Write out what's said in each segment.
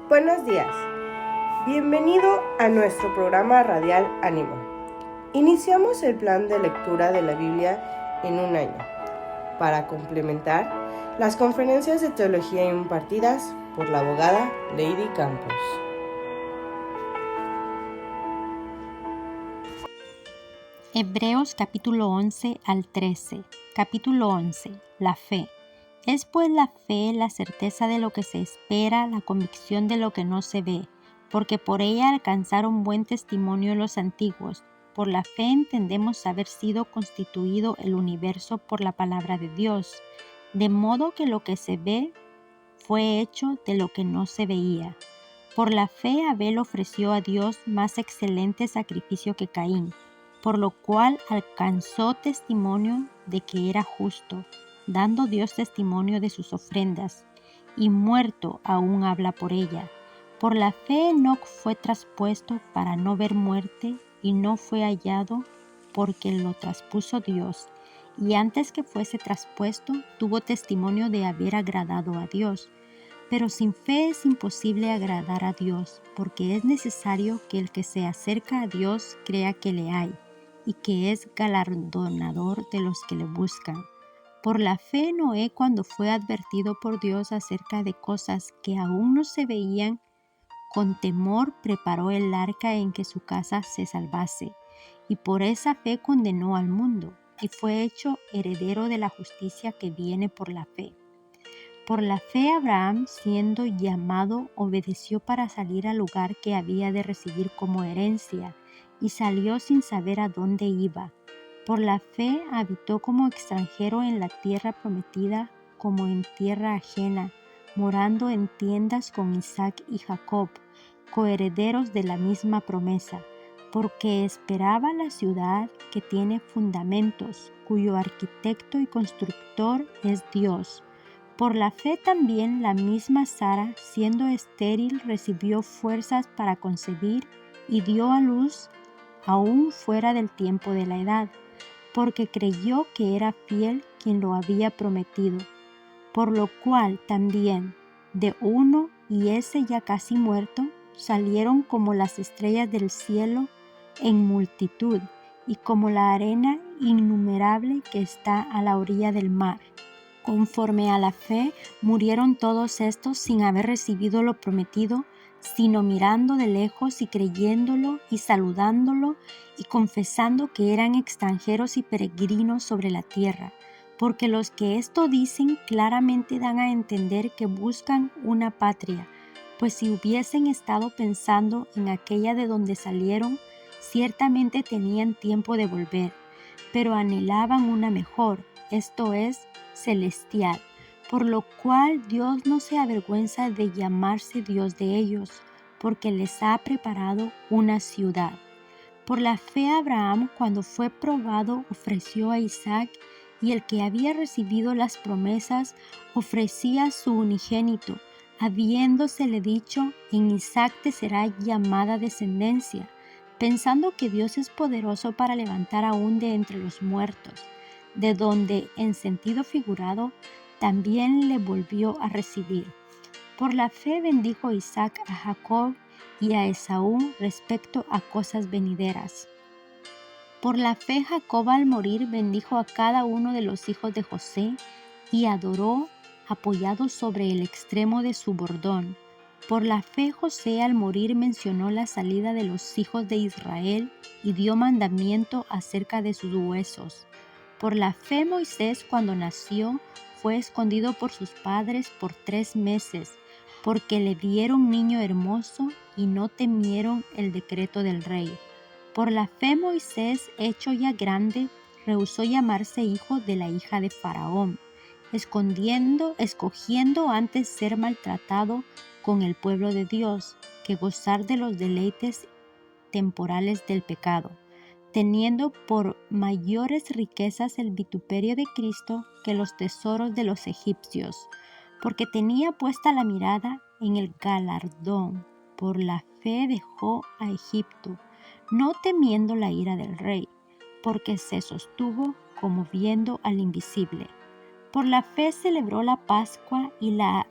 Buenos días, bienvenido a nuestro programa radial Ánimo. Iniciamos el plan de lectura de la Biblia en un año, para complementar las conferencias de teología impartidas por la abogada Lady Campos. Hebreos capítulo 11 al 13. Capítulo 11. La fe. Es pues la fe la certeza de lo que se espera, la convicción de lo que no se ve, porque por ella alcanzaron buen testimonio los antiguos. Por la fe entendemos haber sido constituido el universo por la palabra de Dios, de modo que lo que se ve fue hecho de lo que no se veía. Por la fe Abel ofreció a Dios más excelente sacrificio que Caín, por lo cual alcanzó testimonio de que era justo, dando Dios testimonio de sus ofrendas, y muerto aún habla por ella. Por la fe Enoc fue traspuesto para no ver muerte, y no fue hallado porque lo traspuso Dios, y antes que fuese traspuesto tuvo testimonio de haber agradado a Dios. Pero sin fe es imposible agradar a Dios, porque es necesario que el que se acerca a Dios crea que le hay, y que es galardonador de los que le buscan. Por la fe Noé, cuando fue advertido por Dios acerca de cosas que aún no se veían, con temor preparó el arca en que su casa se salvase, y por esa fe condenó al mundo, y fue hecho heredero de la justicia que viene por la fe. Por la fe Abraham, siendo llamado, obedeció para salir al lugar que había de recibir como herencia, y salió sin saber a dónde iba. Por la fe habitó como extranjero en la tierra prometida, como en tierra ajena, morando en tiendas con Isaac y Jacob, coherederos de la misma promesa, porque esperaba la ciudad que tiene fundamentos, cuyo arquitecto y constructor es Dios. Por la fe también la misma Sara, siendo estéril, recibió fuerzas para concebir y dio a luz aún fuera del tiempo de la edad, porque creyó que era fiel quien lo había prometido. Por lo cual también de uno, y ese ya casi muerto, salieron como las estrellas del cielo en multitud, y como la arena innumerable que está a la orilla del mar. Conforme a la fe, murieron todos estos sin haber recibido lo prometido, sino mirando de lejos y creyéndolo y saludándolo y confesando que eran extranjeros y peregrinos sobre la tierra. Porque los que esto dicen claramente dan a entender que buscan una patria, pues si hubiesen estado pensando en aquella de donde salieron, ciertamente tenían tiempo de volver, pero anhelaban una mejor, esto es, celestial, por lo cual Dios no se avergüenza de llamarse Dios de ellos, porque les ha preparado una ciudad. Por la fe Abraham, cuando fue probado, ofreció a Isaac, y el que había recibido las promesas ofrecía su unigénito, habiéndosele dicho: en Isaac te será llamada descendencia, pensando que Dios es poderoso para levantar aún de entre los muertos, de donde, en sentido figurado, también le volvió a recibir. Por la fe bendijo Isaac a Jacob y a Esaú respecto a cosas venideras. Por la fe Jacob al morir bendijo a cada uno de los hijos de José y adoró apoyado sobre el extremo de su bordón. Por la fe José al morir mencionó la salida de los hijos de Israel y dio mandamiento acerca de sus huesos. Por la fe Moisés, cuando nació, fue escondido por sus padres por 3 meses, porque le vieron niño hermoso y no temieron el decreto del rey. Por la fe Moisés, hecho ya grande, rehusó llamarse hijo de la hija de Faraón, escogiendo antes ser maltratado con el pueblo de Dios, que gozar de los deleites temporales del pecado, teniendo por mayores riquezas el vituperio de Cristo que los tesoros de los egipcios, porque tenía puesta la mirada en el galardón. Por la fe dejó a Egipto, no temiendo la ira del rey, porque se sostuvo como viendo al invisible. Por la fe celebró la Pascua y la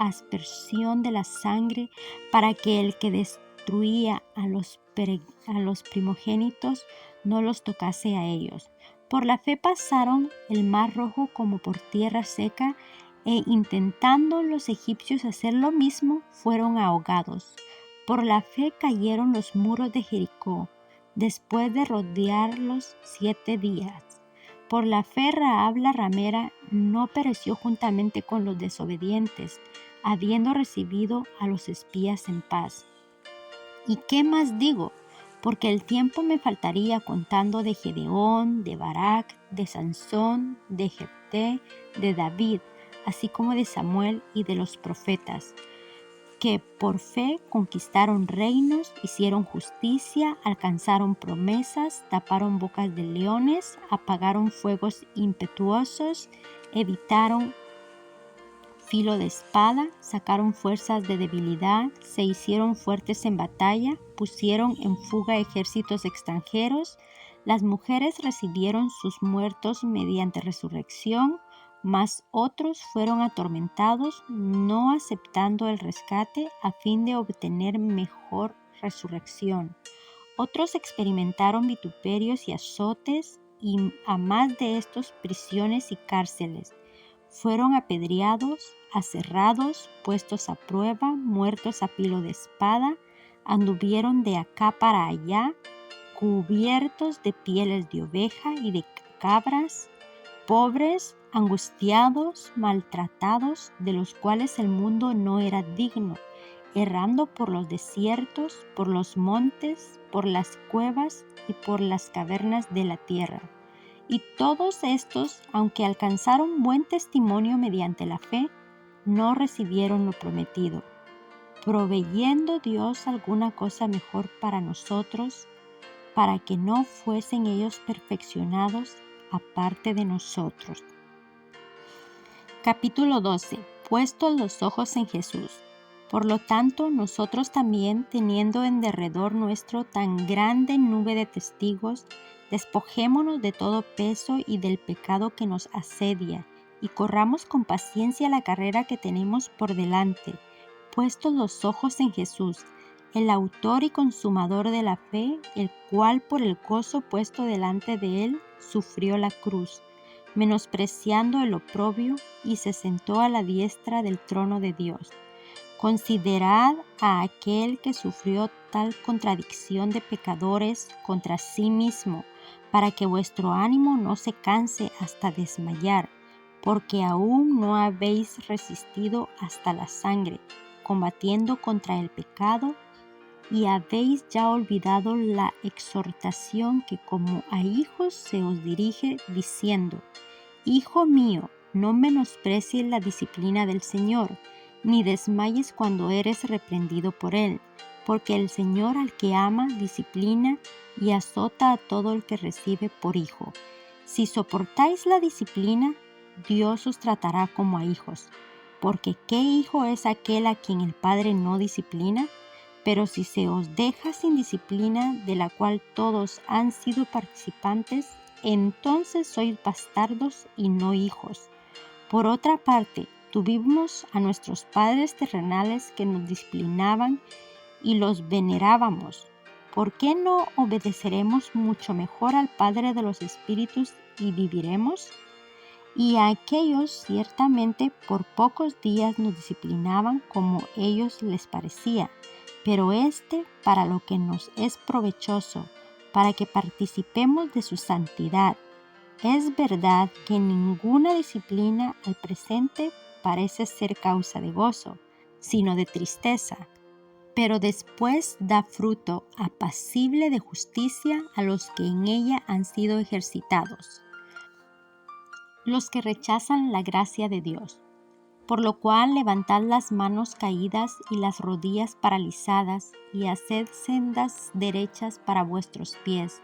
aspersión de la sangre, para que el que destruía a los primogénitos no los tocase a ellos. Por la fe pasaron el mar Rojo como por tierra seca, e intentando los egipcios hacer lo mismo, fueron ahogados. Por la fe cayeron los muros de Jericó, después de rodearlos 7 días. Por la fe Rahab la ramera no pereció juntamente con los desobedientes, habiendo recibido a los espías en paz. ¿Y qué más digo? Porque el tiempo me faltaría contando de Gedeón, de Barak, de Sansón, de Jefté, de David, así como de Samuel y de los profetas, que por fe conquistaron reinos, hicieron justicia, alcanzaron promesas, taparon bocas de leones, apagaron fuegos impetuosos, evitaron filo de espada, sacaron fuerzas de debilidad, se hicieron fuertes en batalla, pusieron en fuga ejércitos extranjeros. Las mujeres recibieron sus muertos mediante resurrección, mas otros fueron atormentados, no aceptando el rescate a fin de obtener mejor resurrección. Otros experimentaron vituperios y azotes, y a más de estos prisiones y cárceles. Fueron apedreados, aserrados, puestos a prueba, muertos a filo de espada, anduvieron de acá para allá, cubiertos de pieles de oveja y de cabras, pobres, angustiados, maltratados, de los cuales el mundo no era digno, errando por los desiertos, por los montes, por las cuevas y por las cavernas de la tierra. Y todos estos, aunque alcanzaron buen testimonio mediante la fe, no recibieron lo prometido, proveyendo Dios alguna cosa mejor para nosotros, para que no fuesen ellos perfeccionados aparte de nosotros. Capítulo 12. Puestos los ojos en Jesús. Por lo tanto, nosotros también, teniendo en derredor nuestro tan grande nube de testigos, despojémonos de todo peso y del pecado que nos asedia, y corramos con paciencia la carrera que tenemos por delante, puestos los ojos en Jesús, el autor y consumador de la fe, el cual por el gozo puesto delante de él sufrió la cruz, menospreciando el oprobio, y se sentó a la diestra del trono de Dios. Considerad a aquel que sufrió tal contradicción de pecadores contra sí mismo, para que vuestro ánimo no se canse hasta desmayar, porque aún no habéis resistido hasta la sangre, combatiendo contra el pecado, y habéis ya olvidado la exhortación que como a hijos se os dirige, diciendo: Hijo mío, no menosprecies la disciplina del Señor, ni desmayes cuando eres reprendido por Él, porque el Señor al que ama disciplina y azota a todo el que recibe por hijo. Si soportáis la disciplina, Dios os tratará como a hijos, porque ¿qué hijo es aquel a quien el Padre no disciplina? Pero si se os deja sin disciplina, de la cual todos han sido participantes, entonces sois bastardos y no hijos. Por otra parte, tuvimos a nuestros padres terrenales que nos disciplinaban y los venerábamos. ¿Por qué no obedeceremos mucho mejor al Padre de los Espíritus y viviremos? Y a aquellos ciertamente por pocos días nos disciplinaban como ellos les parecía, pero para lo que nos es provechoso, para que participemos de su santidad. Es verdad que ninguna disciplina al presente parece ser causa de gozo, sino de tristeza, pero después da fruto apacible de justicia a los que en ella han sido ejercitados. Los que rechazan la gracia de Dios. Por lo cual levantad las manos caídas y las rodillas paralizadas, y haced sendas derechas para vuestros pies,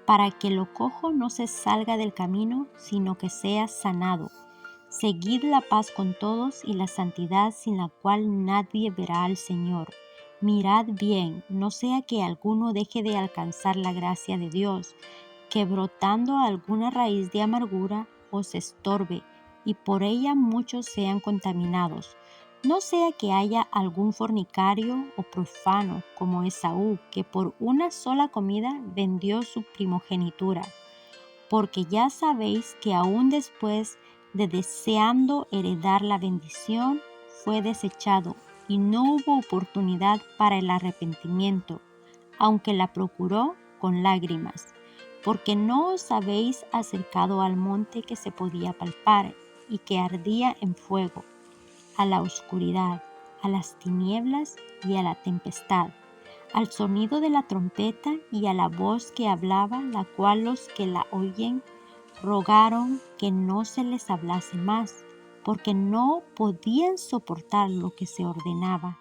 para que lo cojo no se salga del camino, sino que sea sanado. Seguid la paz con todos y la santidad, sin la cual nadie verá al Señor. Mirad bien, no sea que alguno deje de alcanzar la gracia de Dios, que brotando alguna raíz de amargura os estorbe, y por ella muchos sean contaminados. No sea que haya algún fornicario o profano como Esaú, que por una sola comida vendió su primogenitura. Porque ya sabéis que aún después de deseando heredar la bendición, fue desechado y no hubo oportunidad para el arrepentimiento, aunque la procuró con lágrimas, porque no os habéis acercado al monte que se podía palpar y que ardía en fuego, a la oscuridad, a las tinieblas y a la tempestad, al sonido de la trompeta y a la voz que hablaba, la cual los que la oyen rogaron que no se les hablase más, porque no podían soportar lo que se ordenaba.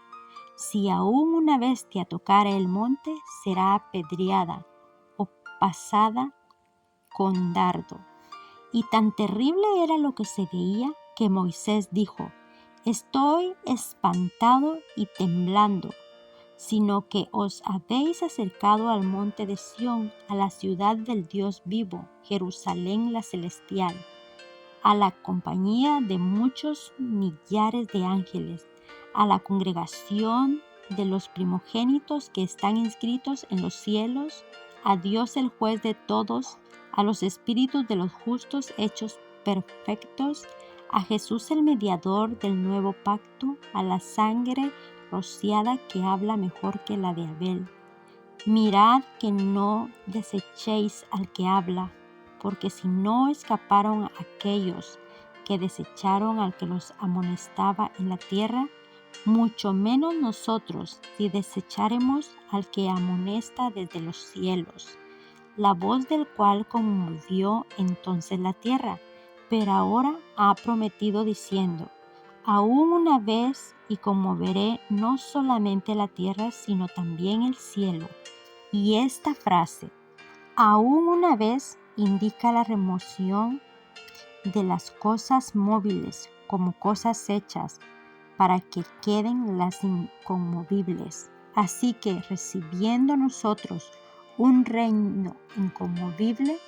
Si aún una bestia tocare el monte, será apedreada o pasada con dardo. Y tan terrible era lo que se veía que Moisés dijo: Estoy espantado y temblando, sino que os habéis acercado al monte de Sión, a la ciudad del Dios vivo, Jerusalén la celestial, a la compañía de muchos millares de ángeles, a la congregación de los primogénitos que están inscritos en los cielos, a Dios el juez de todos, a los espíritus de los justos hechos perfectos, a Jesús el mediador del nuevo pacto, a la sangre rociada que habla mejor que la de Abel. Mirad que no desechéis al que habla, porque si no escaparon aquellos que desecharon al que los amonestaba en la tierra, mucho menos nosotros si desecharemos al que amonesta desde los cielos, la voz del cual conmovió entonces la tierra, pero ahora ha prometido diciendo: Aún una vez y conmoveré no solamente la tierra, sino también el cielo. Y esta frase, aún una vez, indica la remoción de las cosas móviles como cosas hechas para que queden las inconmovibles. Así que recibiendo nosotros un reino inconmovible,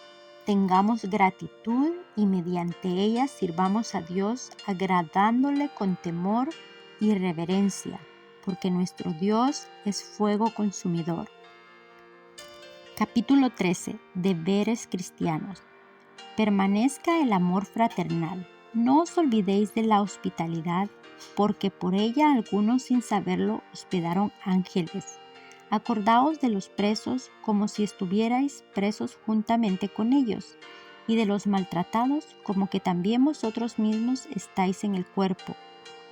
tengamos gratitud y mediante ella sirvamos a Dios agradándole con temor y reverencia, porque nuestro Dios es fuego consumidor. Capítulo 13. Deberes cristianos. Permanezca el amor fraternal. No os olvidéis de la hospitalidad, porque por ella algunos sin saberlo hospedaron ángeles. Acordaos de los presos como si estuvierais presos juntamente con ellos, y de los maltratados como que también vosotros mismos estáis en el cuerpo.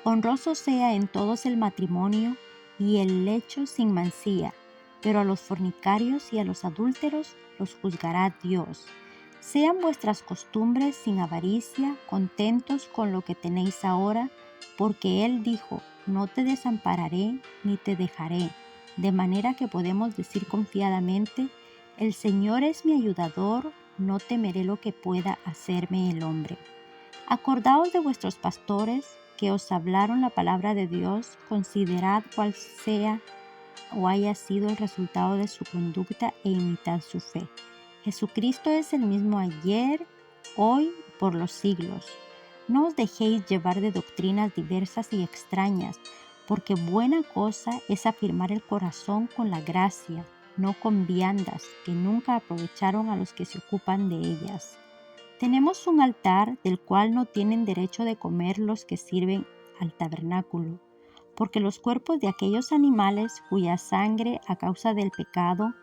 Honroso sea en todos el matrimonio y el lecho sin mancilla, pero a los fornicarios y a los adúlteros los juzgará Dios. Sean vuestras costumbres sin avaricia, contentos con lo que tenéis ahora, porque Él dijo: No te desampararé ni te dejaré. De manera que podemos decir confiadamente: El Señor es mi ayudador, no temeré lo que pueda hacerme el hombre. Acordaos de vuestros pastores que os hablaron la palabra de Dios, considerad cuál sea o haya sido el resultado de su conducta e imitad su fe. Jesucristo es el mismo ayer, hoy, por los siglos. No os dejéis llevar de doctrinas diversas y extrañas, porque buena cosa es afirmar el corazón con la gracia, no con viandas que nunca aprovecharon a los que se ocupan de ellas. Tenemos un altar del cual no tienen derecho de comer los que sirven al tabernáculo, porque los cuerpos de aquellos animales cuya sangre a causa del pecado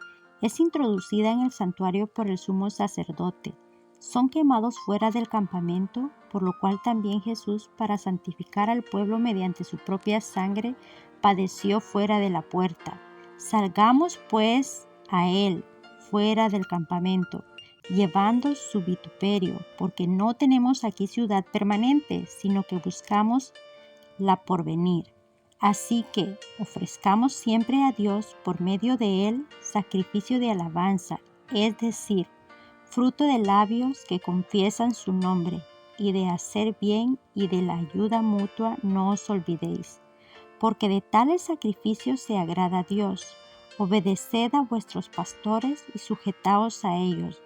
es introducida en el santuario por el sumo sacerdote, son quemados fuera del campamento, por lo cual también Jesús, para santificar al pueblo mediante su propia sangre, padeció fuera de la puerta. Salgamos pues a él fuera del campamento, llevando su vituperio, porque no tenemos aquí ciudad permanente, sino que buscamos la porvenir. Así que ofrezcamos siempre a Dios por medio de él sacrificio de alabanza, es decir, fruto de labios que confiesan su nombre, y de hacer bien y de la ayuda mutua no os olvidéis, porque de tales sacrificios se agrada a Dios. Obedeced a vuestros pastores y sujetaos a ellos,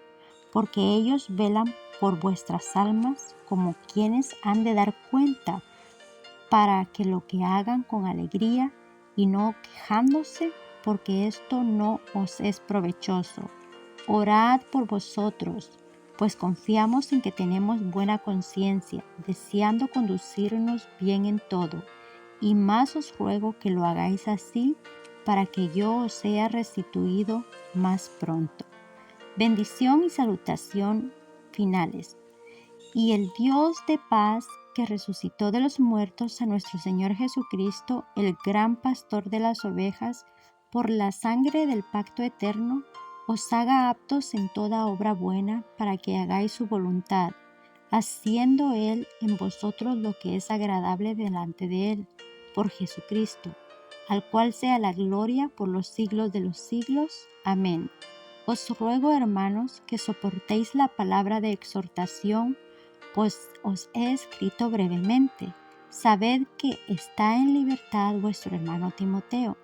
porque ellos velan por vuestras almas como quienes han de dar cuenta, para que lo que hagan con alegría y no quejándose, porque esto no os es provechoso. Orad por vosotros, pues confiamos en que tenemos buena conciencia, deseando conducirnos bien en todo. Y más os ruego que lo hagáis así, para que yo os sea restituido más pronto. Bendición y salutación finales. Y el Dios de paz, que resucitó de los muertos a nuestro Señor Jesucristo, el gran pastor de las ovejas, por la sangre del pacto eterno, os haga aptos en toda obra buena, para que hagáis su voluntad, haciendo Él en vosotros lo que es agradable delante de Él, por Jesucristo, al cual sea la gloria por los siglos de los siglos. Amén. Os ruego, hermanos, que soportéis la palabra de exhortación, pues os he escrito brevemente. Sabed que está en libertad vuestro hermano Timoteo,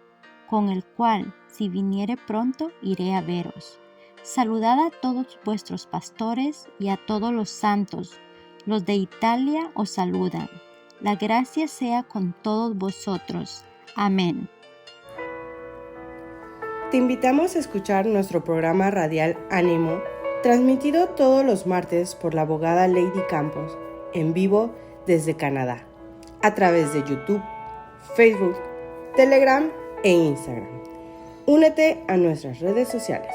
con el cual, si viniere pronto, iré a veros. Saludad a todos vuestros pastores y a todos los santos. Los de Italia os saludan. La gracia sea con todos vosotros. Amén. Te invitamos a escuchar nuestro programa radial Ánimo, transmitido todos los martes por la abogada Lady Campos, en vivo desde Canadá, a través de YouTube, Facebook, Telegram e Instagram. Únete a nuestras redes sociales.